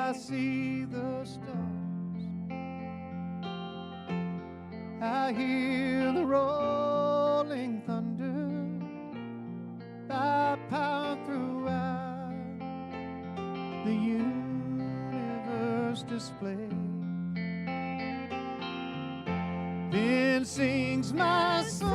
I see the stars, I hear the rolling thunder, thy power throughout the universe displayed. Then sings my soul,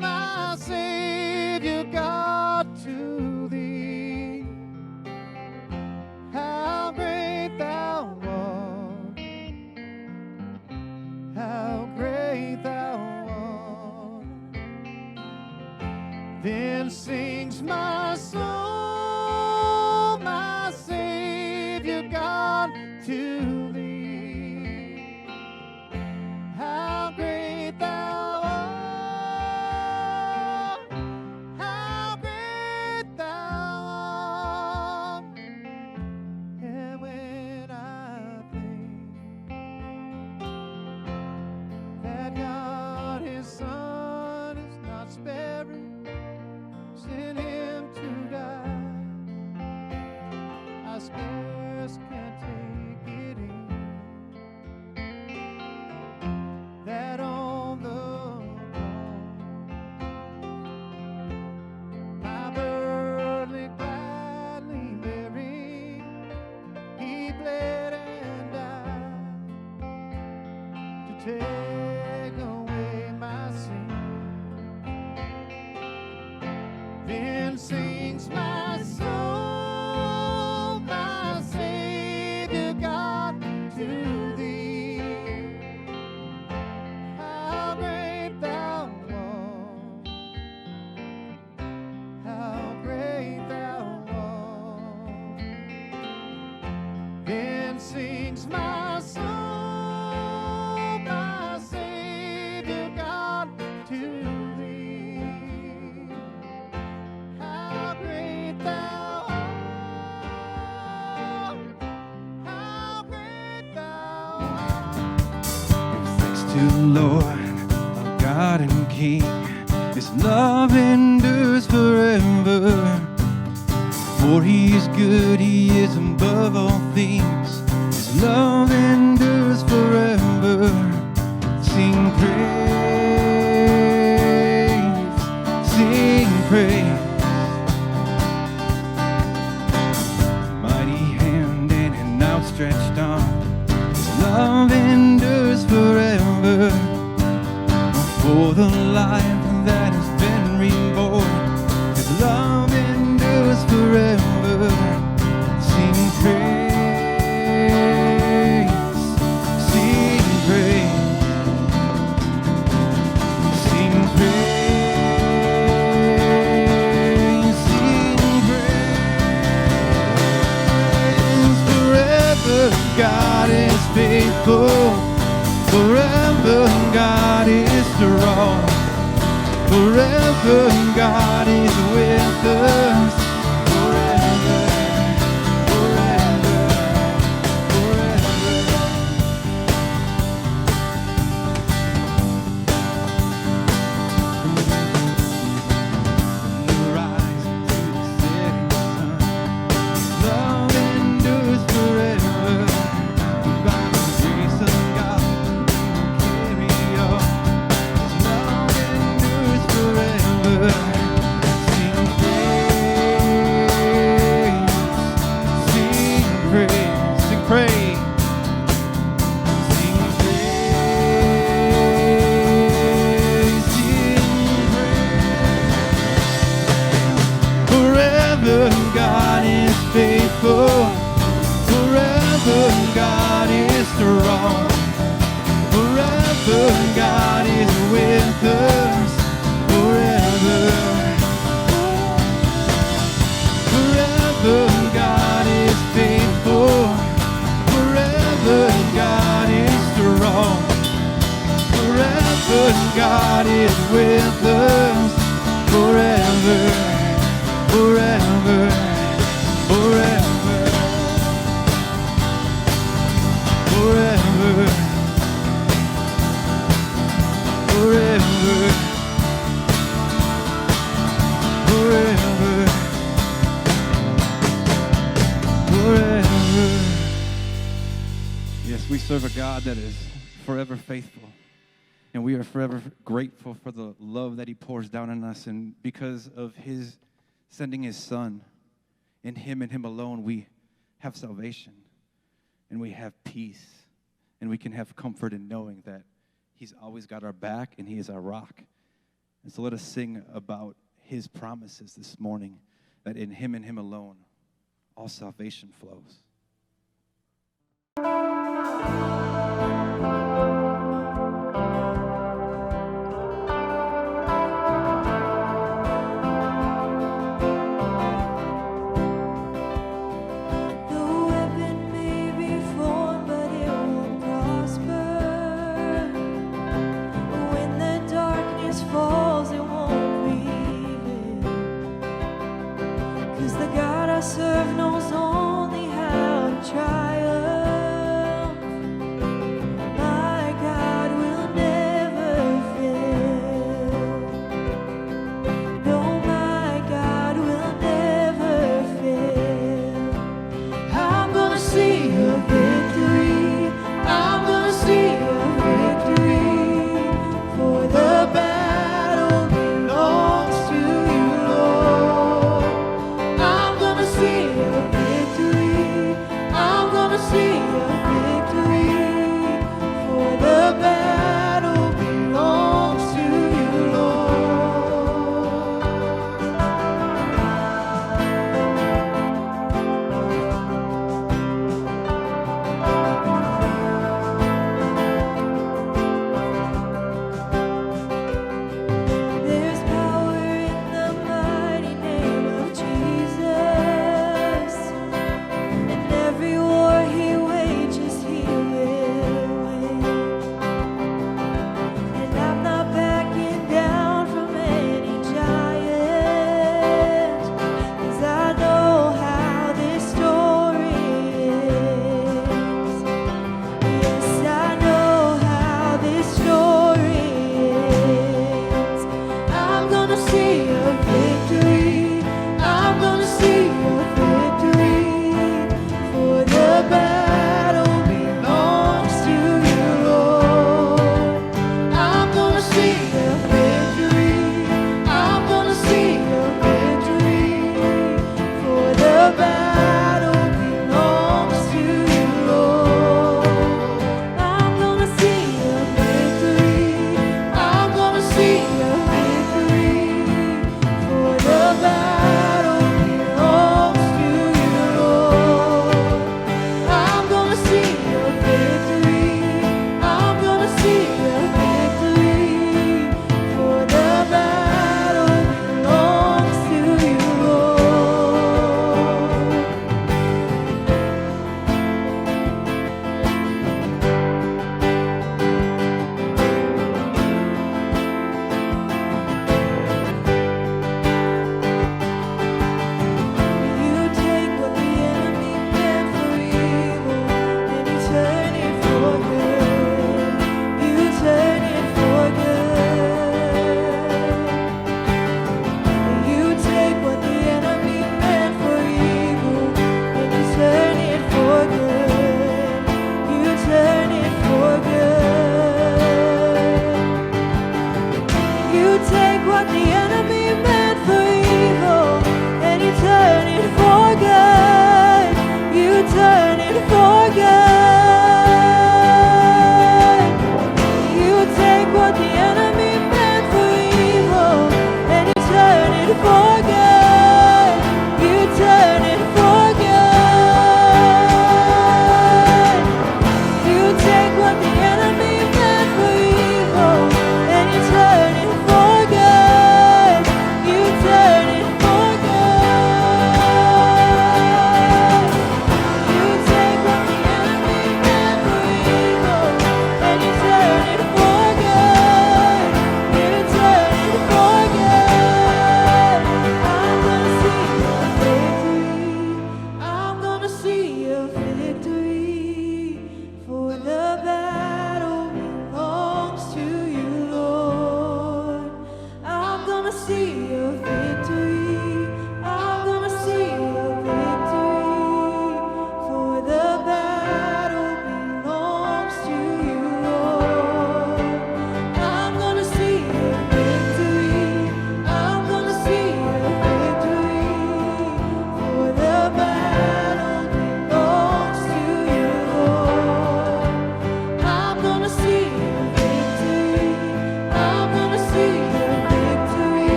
my Savior God, to thee. How great thou art, how great thou art. Then sings my soul, my Savior God, to thee. How great thou art, how great thou art. And when I think that God his Son is not sparing, sent him to die, I scarce can take it in. That on the cross, my burden gladly bearing, he bled and died to take away my sin. Then sings my soul, my Savior God, to thee. How great thou art, how great thou art. Then sings my soul, my Savior God, to thee. How great thou art, how great thou art. Thanks to the Lord, our God and King. His love endures forever. For he is good, he is above all things. His love endures forever. Sing praise, sing praise. Mighty hand and an outstretched arm. His love endures forever. For the life that has been reborn, his love endures forever. Sing praise, sing praise, sing praise, sing praise. Forever God is faithful, forever God is strong, forever God is with us, forever, forever, forever. From the rising to the setting sun, love endures forever. By the grace of God, we will carry on. His love endures forever. Sing praise, sing praise, sing praise, sing praise, sing praise. Forever God is faithful, forever God is strong, forever God is with us, forever, forever God is faithful, forever God is strong, forever God is with us, forever, forever, forever, forever, forever, forever, forever. We serve a God that is forever faithful, and we are forever grateful for the love that he pours down on us. And because of his sending his son, in him and him alone, we have salvation, and we have peace, and we can have comfort in knowing that he's always got our back and he is our rock. And so let us sing about his promises this morning, that in him and him alone, all salvation flows. Serve knows only how to triumph. My God will never fail. No, my God will never fail. I'm gonna see a victory. I'm gonna see a victory. For the battle belongs to you, Lord. I'm gonna see a victory.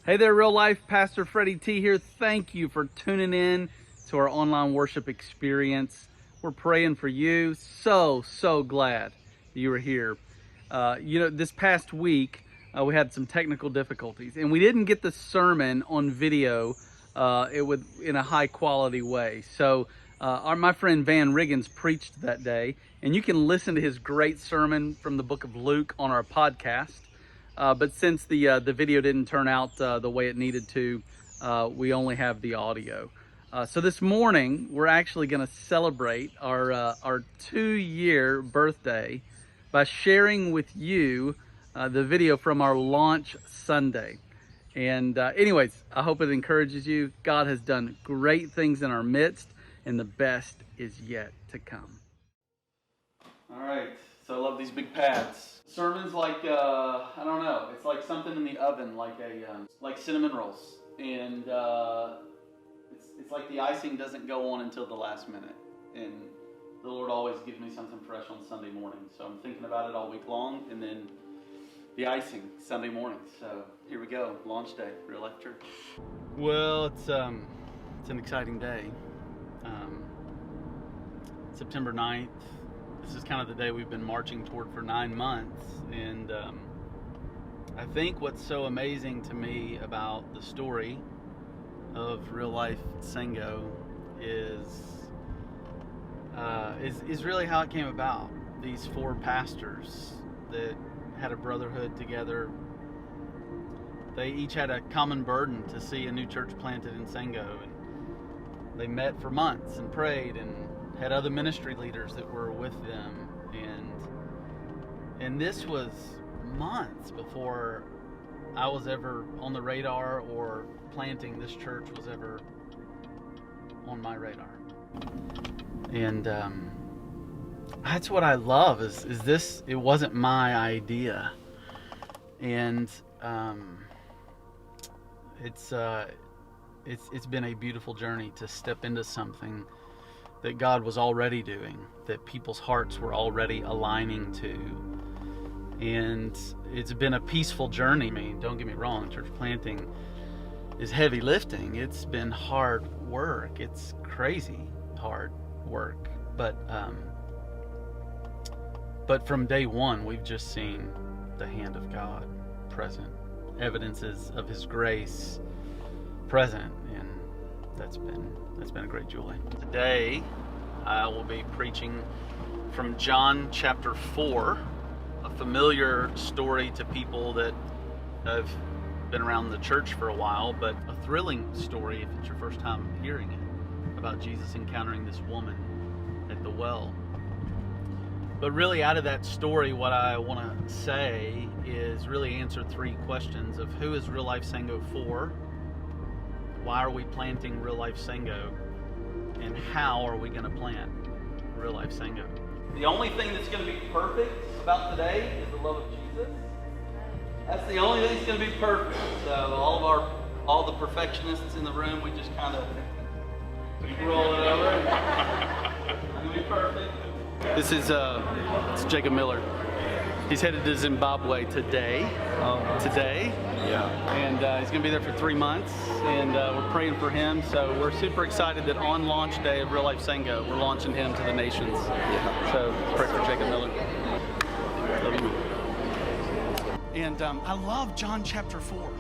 Hey there, real life. Pastor Freddy T here. Thank you for tuning in to our online worship experience. We're praying for you. So glad you were here. This past week we had some technical difficulties, and we didn't get the sermon on video in a high quality way. So my friend Van Riggins preached that day, and you can listen to his great sermon from the book of Luke on our podcast. But since the video didn't turn out the way it needed to, we only have the audio. So this morning, we're actually going to celebrate our 2-year birthday by sharing with you the video from our launch Sunday. And anyways, I hope it encourages you. God has done great things in our midst, and the best is yet to come. All right, so I love these big pads. Sermons like, I don't know, it's like something in the oven, like cinnamon rolls. And it's like the icing doesn't go on until the last minute. And the Lord always gives me something fresh on Sunday morning. So I'm thinking about it all week long, and then the icing Sunday morning. So here we go, launch day, Real Life Church. Well, it's an exciting day. September 9th. This is kind of the day we've been marching toward for 9 months, and I think what's so amazing to me about the story of Real Life Sango is really how it came about. These 4 pastors that had a brotherhood together, they each had a common burden to see a new church planted in Sango, and they met for months and prayed and had other ministry leaders that were with them, and this was months before I was ever on the radar or planting this church was ever on my radar. And that's what I love is this. It wasn't my idea, and it's been a beautiful journey to step into something that God was already doing, that people's hearts were already aligning to. And it's been a peaceful journey. I mean, don't get me wrong, church planting is heavy lifting. It's been hard work. It's crazy hard work. But from day one, we've just seen the hand of God present, evidences of His grace present, and that's been a great joy. Today, I will be preaching from John chapter 4, a familiar story to people that have been around the church for a while, but a thrilling story if it's your first time hearing it, about Jesus encountering this woman at the well. But really, out of that story, what I want to say is really answer 3 questions of who is Real Life Sango for? Why are we planting Real Life Sango? And how are we going to plant Real Life Sango? The only thing that's going to be perfect about today is the love of Jesus. That's the only thing that's going to be perfect. So all the perfectionists in the room, we just kind of roll it over. It's going to be perfect. This is it's Jacob Miller. He's headed to Zimbabwe today. Yeah. And he's going to be there for 3 months, and we're praying for him. So we're super excited that on launch day of Real Life Sango, we're launching him to the nations. Yeah. So pray for Jacob Miller. Love you. And I love John chapter 4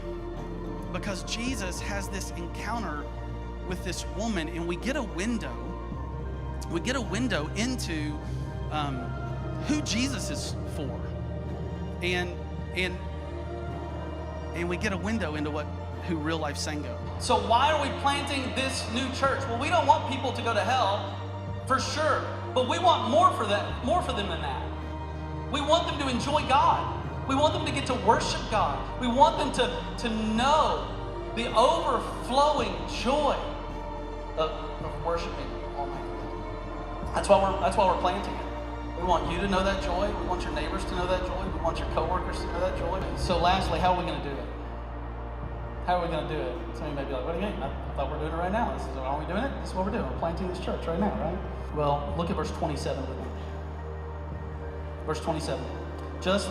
because Jesus has this encounter with this woman, and we get a window into who Jesus is for. And we get a window into who Real Life Sango. So why are we planting this new church? Well, we don't want people to go to hell, for sure, but we want more for them than that. We want them to enjoy God. We want them to get to worship God. We want them to know the overflowing joy of worshiping Almighty God. That's why we're planting it. We want you to know that joy. We want your neighbors to know that joy. We want your coworkers to know that joy. So lastly, how are we going to do it? How are we going to do it? Some of you may be like, what do you mean? I thought we're doing it right now. Are we doing it? This is what we're doing. We're planting this church right now, right? Well, look at verse 27 with me. Verse 27. Just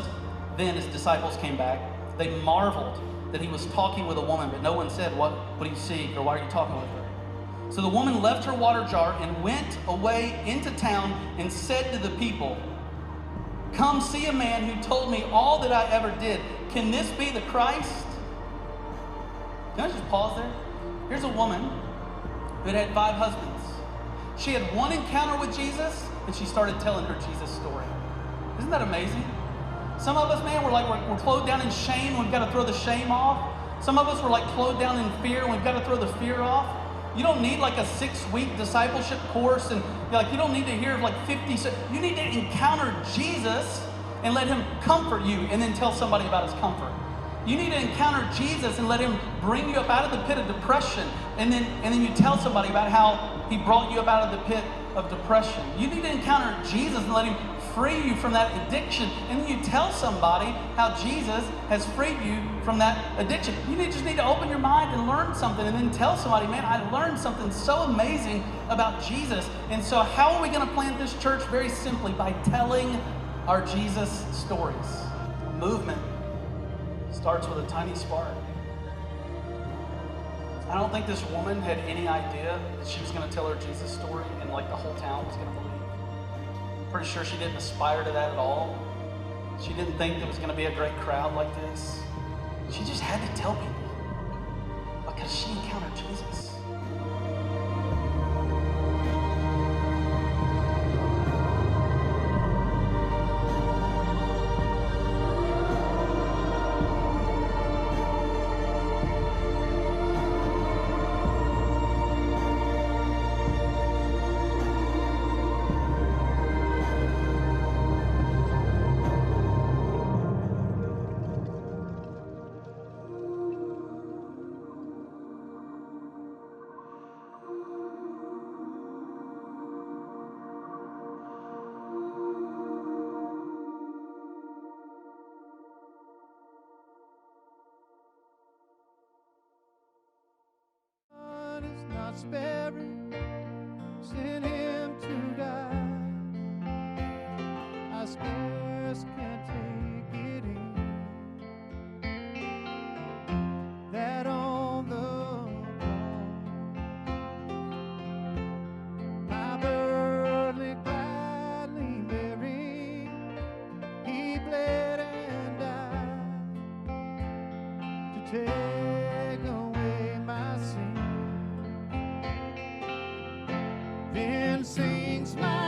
then his disciples came back They marveled that he was talking with a woman, but no one said, what do you seek, or why are you talking with her? So the woman left her water jar and went away into town and said to the people, come see a man who told me all that I ever did. Can this be the Christ? Can I just pause there? Here's a woman who had 5 husbands. She had one encounter with Jesus, and she started telling her Jesus story. Isn't that amazing? Some of us, man, we're clothed down in shame, and we've got to throw the shame off. Some of us were like clothed down in fear, and we've got to throw the fear off. You don't need like a 6-week discipleship course, and you don't need to hear like 50. You need to encounter Jesus and let him comfort you, and then tell somebody about his comfort. You need to encounter Jesus and let him bring you up out of the pit of depression, and then you tell somebody about how he brought you up out of the pit of depression. You need to encounter Jesus and let him free you from that addiction, and then you tell somebody how Jesus has freed you from that addiction. You just need to open your mind and learn something, and then tell somebody, man, I learned something so amazing about Jesus. And so how are we going to plant this church? Very simply, by telling our Jesus stories. Movement starts with a tiny spark. I don't think this woman had any idea that she was going to tell her Jesus story and like the whole town was going to believe. Pretty sure she didn't aspire to that at all. She didn't think there was going to be a great crowd like this. She just had to tell people because she encountered Jesus. God is not sparing, send him to die. I scarce can take it in that on the cross my burden gladly bearing, he bled and died to take away my sin. Then sings my